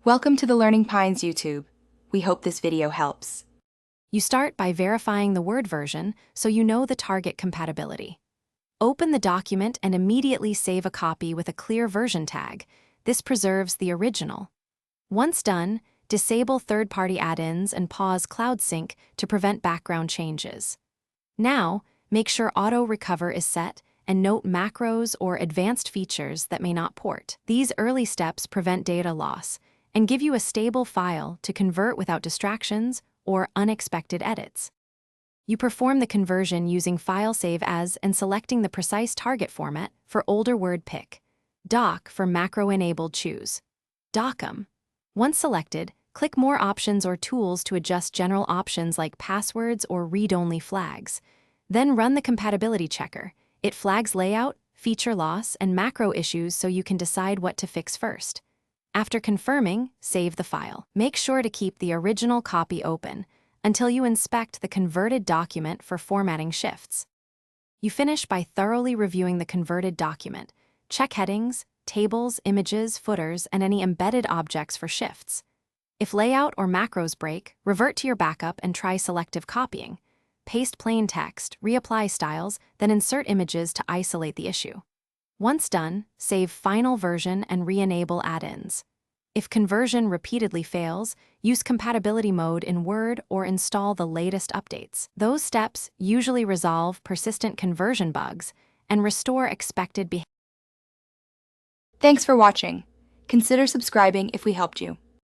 Welcome to the Learning Pines YouTube. We hope this video helps. You start by verifying the Word version so you know the target compatibility. Open the document and immediately save a copy with a clear version tag. This preserves the original. Once done, disable third-party add-ins and pause Cloud Sync to prevent background changes. Now, make sure Auto Recover is set and note macros or advanced features that may not port. These early steps prevent data loss and give you a stable file to convert without distractions or unexpected edits. You perform the conversion using File Save As and selecting the precise target format for older word pick. Doc for macro-enabled choose. Docum. Once selected, click More Options or Tools to adjust general options like passwords or read-only flags. Then run the compatibility checker. It flags layout, feature loss, and macro issues so you can decide what to fix first. After confirming, save the file. Make sure to keep the original copy open until you inspect the converted document for formatting shifts. You finish by thoroughly reviewing the converted document. Check headings, tables, images, footers, and any embedded objects for shifts. If layout or macros break, revert to your backup and try selective copying. Paste plain text, reapply styles, then insert images to isolate the issue. Once done, save final version and re-enable add-ins. If conversion repeatedly fails, use compatibility mode in Word or install the latest updates. Those steps usually resolve persistent conversion bugs and restore expected behavior. Thanks for watching. Consider subscribing if we helped you.